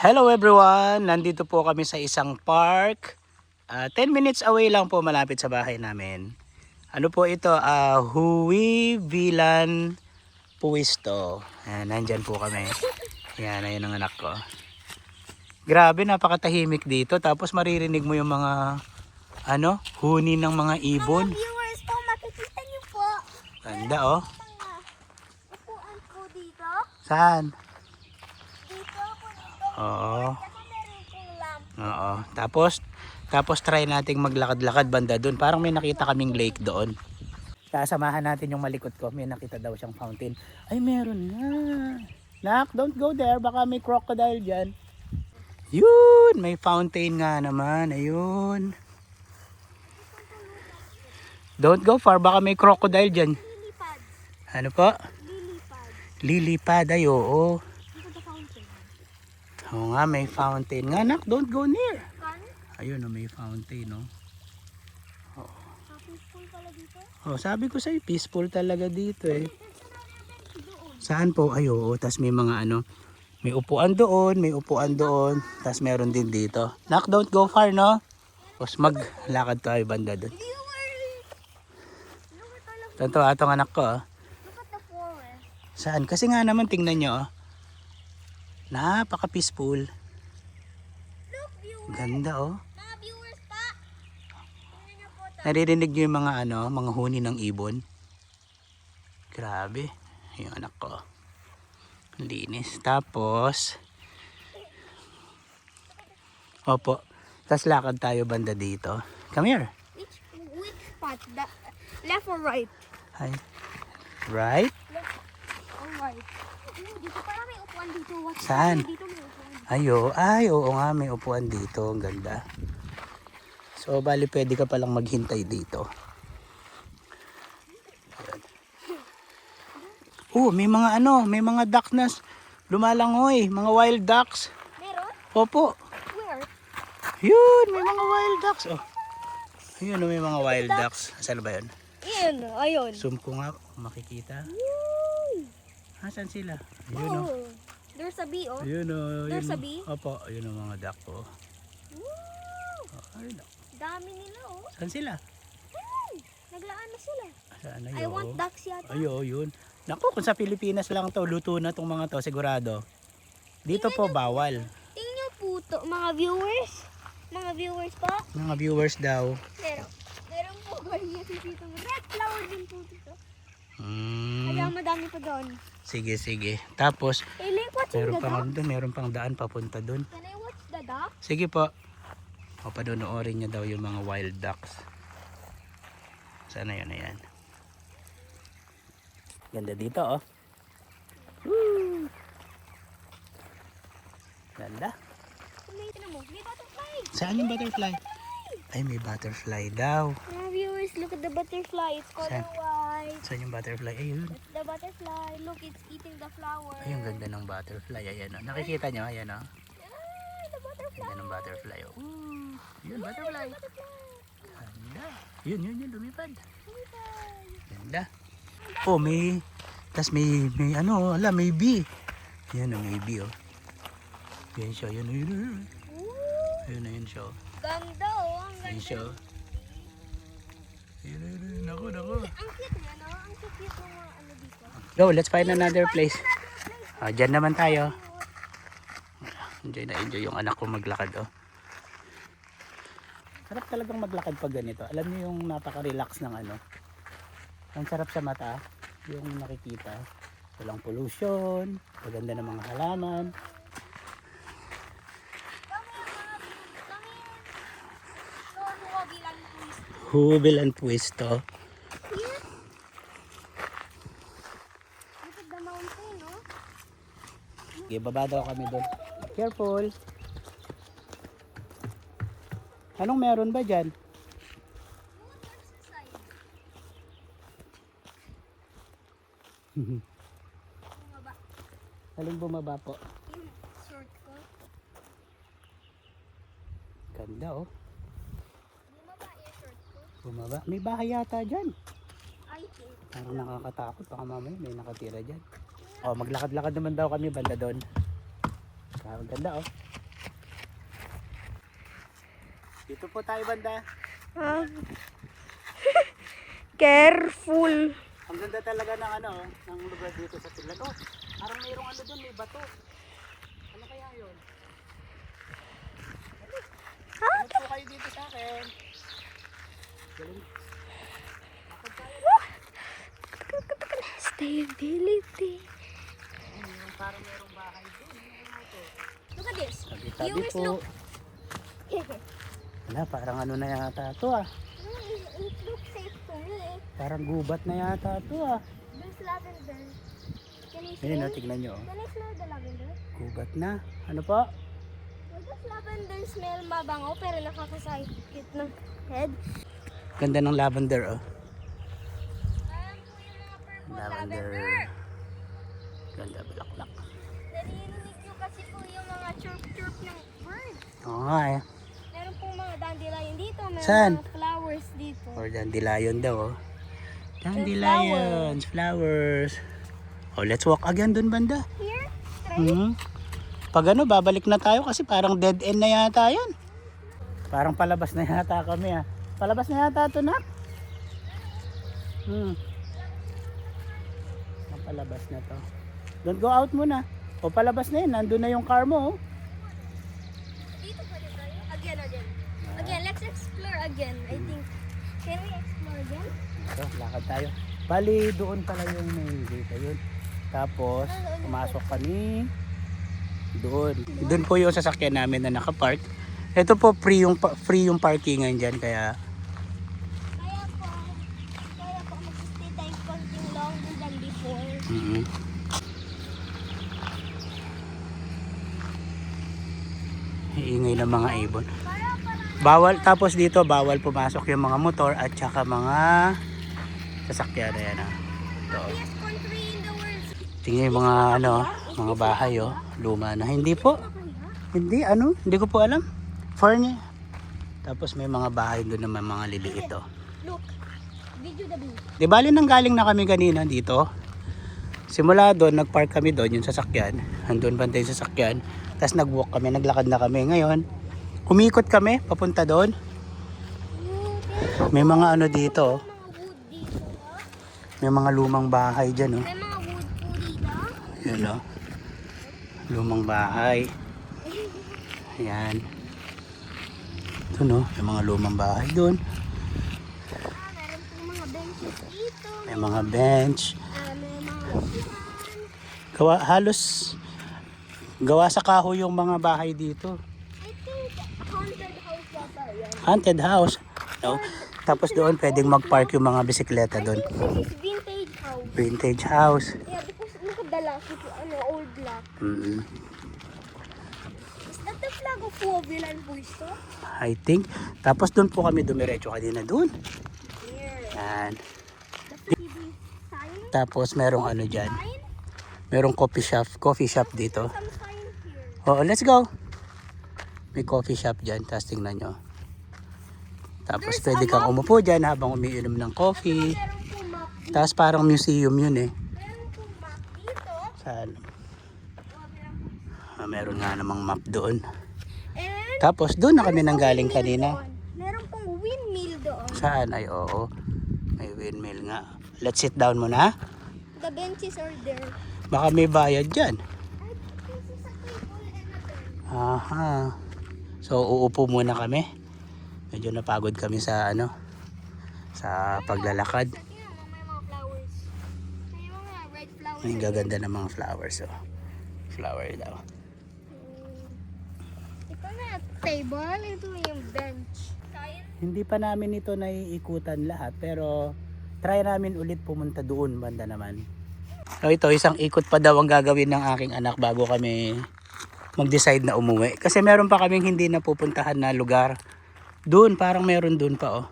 Hello everyone! Nandito po kami sa isang park. 10 minutes away lang po, malapit sa bahay namin. Ano po ito? Huivilan Puisto. Ayan, nandyan po kami. Ayan, ayun ang anak ko. Grabe, napakatahimik dito. Tapos maririnig mo yung mga huni ng mga ibon. Mga viewers po, makikita niyo po. Ganda oh. Mga upuan po dito. Saan? Dito po dito. Oo. Kasi meron pong lamp. Oo. Tapos try nating maglakad-lakad banda doon. Parang may nakita kaming lake doon. Sasamahan natin yung malikot ko. May nakita daw siyang fountain. Ay, meron na. Nak, don't go there. Baka may crocodile dyan. Yun! May fountain nga naman. Ayun. Don't go far. Baka may crocodile dyan. Lilipad. Ano po? Lilipad. Lilipad. Ay, oo. Dito the fountain. Oo nga, may fountain nga. Nak, don't go near. Kan? Ayun, may fountain, no? Peaceful pala dito. Oh, sabi ko sa'yo, peaceful talaga dito eh. Doon. Saan po? Ay, oo. Tas may mga may upuan doon, tas meron din dito. Nak, don't go far, no? Tapos maglakad tayo banda doon. Viewers! Look at all of Tanto, atong anak ko, oh. Look at the forest. Saan? Kasi nga naman, tingnan nyo, oh. Napaka-peaceful. Look, viewers. Ganda, oh. Mga viewers pa. Tingnan niyo po ito. Naririnig nyo yung mga huni ng ibon. Grabe. Yung anak ko. Linis. Tapos, opo. Tapos lakad tayo banda dito. Come here. Which spot? The left or right? Hi. Right? Left or right? Dito parang may upuan dito. What's Saan? Dito may upuan. Ay, oo nga. May upuan dito. Ang ganda. So, bali pwede ka palang maghintay dito. May mga duck na lumalangoy. Mga wild ducks. Meron? Opo. Where? Yun, may mga wild ducks. Oh. Ayun, may mga wild ducks. Saan ba yun? Ayun, ayun. Zoom ko nga kung makikita. Saan sila? Ayun o. Oh, there's a bee, oh. Ayun o. There's a bee? Opo, ayun o mga duck po. Woo! Ayun o. Dami nila, oh. Saan sila? Naglaan na sila. Saan I want ducks yata. Ayo, yun. Naku, kung sa Pilipinas lang to, luto na tong mga to, sigurado. Dito po bawal. Tingnan po to, mga viewers. Mga viewers po. Mga viewers daw. Meron po ganyan dito. Red flower din po dito. Hmm, Kaya madami pa doon. sige. Tapos, Hey, like watching the duck. meron pang daan papunta doon. Can I watch the duck? Sige po. O, panonoorin niya daw yung mga wild ducks. Sana yun, ayan. Ganda dito, oh. Woo! Ganda. Tingnan mo, may butterfly. Saan yung butterfly? Ay, may butterfly daw. Mga viewers, look at the butterfly. It's color Saan? white. Saan yung butterfly? Ayun. It's the butterfly. Look, it's eating the flower. Ay, ang ganda ng butterfly. Ayan, oh. Nakikita nyo? Ayan, oh. Ah, the butterfly. Ganda ng butterfly, oh. Ooh, yun, butterfly. Butterfly. Ganda. Yun, lumipad. Butterfly. Ganda. Oh, may bee. Yan, may bee, oh. Yan siya, yun. Ooh, Ayun siya, oh. ganda, oh. Ang Ayun ganda. siya, oh. Ayun. Naku. Ang cute niya, no? Ang cute ng mga ano dito. Go, let's find another place. Dyan naman tayo. Enjoy yung anak ko maglakad, oh. Sarap talagang maglakad pag ganito. Alam niyo yung napaka-relax ng ang sarap sa mata, yung nakikita. Walang pollution, maganda ng mga halaman. Hubilan Puisto. Here. Look at the mountain, no? Okay, baba daw kami doon. Careful. Anong meron ba dyan? Bumaba. Aling bumaba po? Yung short ko. Ganda, oh. Bumaba yung short ko. Bumaba. May bahay yata dyan. I think. Parang nakakatakot. Baka mamaya may nakatira dyan. Oh, maglakad-lakad naman daw kami banda doon. Ang ganda oh. Dito po tayo banda. Ah. Careful. Ang ganda talaga ng ano, ng lugar dito sa Tiglan. Oh, parang mayroong ano doon, may bato. Ano kaya yun? Ano po kayo dito sa akin? Galing. Stability. Yung parang mayroong bahay doon. Look at this. Tabi-tabi Viewers, po. look. Wala, parang ano na yata ito ah. It looks safe to me. Parang gubat na yata ito ah. There's lavender. Can you Ayun smell? oh, tignan nyo oh. Can I smell the lavender? Gubat na. Ano po? Why does lavender smell mabango pero nakakasakit ng head? Ganda ng lavender oh. Ayan po yung mga purple Lavender. lavender. Ganda, bulaklak. Narinig nyo kasi po yung mga chirp-chirp ng bird. Oo nga eh. Meron po mga dandelion dito. Meron Saan? mga flowers dito. Or dandelion daw oh. Dandelions, flowers. Oh, let's walk again dun banda. Here? Straight? Hmm. Pag ano, babalik na tayo kasi parang dead end na yata yan. Parang palabas na yata kami ah. Palabas na yata ito na. Palabas na to. Don't go out muna. O palabas na yun, nandun na yung car mo oh. Dito pwede tayo? Again. Again, let's explore again. I think. Can we explore again? So, lakad tayo. Bali, doon pala yung main gate. Ayun. Tapos, pumasok kami doon. Doon po yung sasakyan namin na nakapark. Ito po free yung parkingan dyan. Kaya, Kaya po mag-stay tayo konting longer than before. iingay ng mga ibon. Bawal, tapos dito, bawal pumasok yung mga motor at saka mga sasakyan. Ayan ah. Ito. Happiest country in the world. Tingnan yung mga ano, mga bahay oh. Luma na. Hindi po. Hindi ano, hindi ko po alam. Foreign. Tapos may mga bahay doon naman mga liliit oh. Look. Video the view. Di bali nang galing na kami kanina dito. Simula doon, nagpark kami doon yung sasakyan. Andun banda yung sasakyan. Tapos nag-walk kami, naglakad na kami. Ngayon, umikot kami papunta doon. May mga ano dito. May mga wood dito. Oh. May mga lumang bahay dyan oh. May mga wood po dito. Yan oh. Lumang bahay. Ayan. Ito no, may mga lumang bahay doon. Meron po mga benches dito. May mga bench. May mga upuan. Gawa sa kahoy yung mga bahay dito. I think haunted house yata yan. Haunted house. No? Tapos doon pwedeng mag-park yung mga bisikleta I doon. think this is vintage house. Vintage house. Yeah, because look at the lock. It's old lock. Is that the flag of Wovilan Puisto? I think. Tapos doon po kami dumiretso kanina doon. Here. Yan. The TV sign? Tapos merong ano dyan. Sign? Merong coffee shop dito. Some sign here. Oh, let's go. May coffee shop dyan. Tapos tingnan nyo. Tapos There's pwede a kang map. umupo dyan habang umiinom ng coffee. Meron po map dito. Tapos parang museum yun eh. Meron po map dito. Saan? Oh, meron po. Meron nga namang map doon. And Tapos doon na kami there's a nanggaling windmill kanina. doon. Meron pong windmill doon. Saan? Ay oo. May windmill nga. Let's sit down muna. The benches are there. Baka may bayad dyan. Ay, this is a table and a bench. Aha. So uupo muna kami. Medyo napagod kami sa ano, sa paglalakad. Tingnan mo, may mga flowers. May mga red flowers. Ang gaganda ng mga flowers oh. Flower daw. Ito na table, ito yung bench. Kaya Hindi pa namin ito naiikutan lahat pero try namin ulit pumunta doon banda naman. So ito, isang ikot pa daw ang gagawin ng aking anak bago kami mag-decide na umuwi. Kasi meron pa kaming hindi napupuntahan na lugar. Doon, parang meron doon pa oh.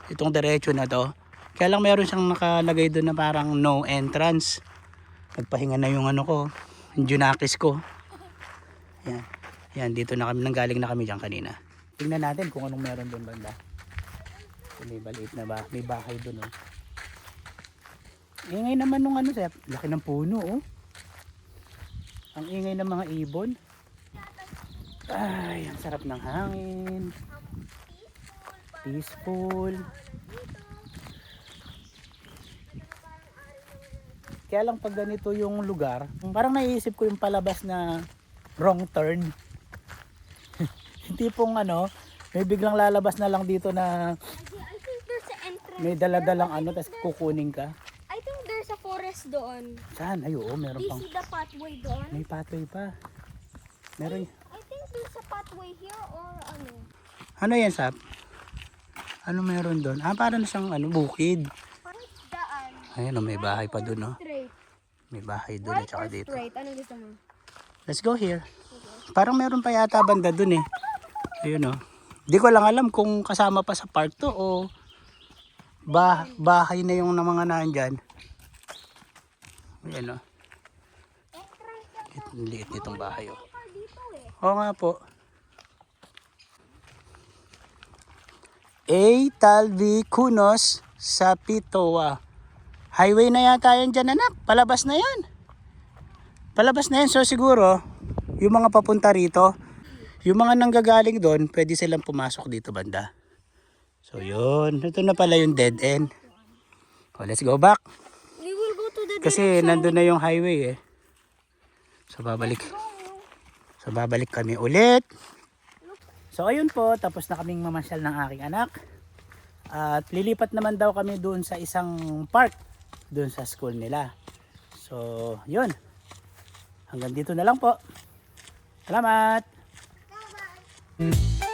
Itong diretso na to. Kaya lang meron siyang nakalagay doon na parang no entrance. Nagpahinga na yung ano ko, yung Junakis ko. Yan. Yan, dito na kami, nanggaling na kami dyan kanina. Tingnan natin kung anong meron doon banda. May maliit na ba? May bahay doon oh. Ingay naman nung ano, sir. Laki ng puno oh. Ang ingay ng mga ibon. Ay, ang sarap ng hangin. Peaceful. Kaya lang pag ganito yung lugar, parang naiisip ko yung palabas na wrong turn. Hindi pong ano, may biglang lalabas na lang dito na I think there's an entrance. may daladalang ano, tapos kukunin ka. I think there's a forest doon. Saan? Ay, oo, Do meron you pang, see the pathway doon? may pathway pa. Meron, I think there's a pathway here or ano. ano yan, Sap? Ano meron doon? Ah, parang siyang ano, bukid. Parang daan. Ayan, oh, may bahay pa doon, no? Straight. May bahay doon at Right saka or dito. straight? Ano gusto mo? Let's go here. Parang meron pa yata banda doon eh. Ayun, oh. Di ko lang alam kung kasama pa sa park to o bahay na yung mga nandyan. Ayan, oh. Entrance Ang liit nitong bahay, oh. car dito eh. Oo nga po. A. Talvi Kunos sa Pitoa. Highway na yata yan dyan, anak. Palabas na yan. Palabas na yan. So siguro, yung mga papunta rito, yung mga nanggagaling doon, pwede silang pumasok dito banda. So yun. Ito na pala yung dead end. Oh, let's go back. We will go to the Kasi nandun na yung highway eh. So babalik. So babalik kami ulit. So ayun po, tapos na kaming mamasyal ng aking anak. At lilipat naman daw kami doon sa isang park doon sa school nila. So yun. Hanggang dito na lang po. Salamat. Bye-bye.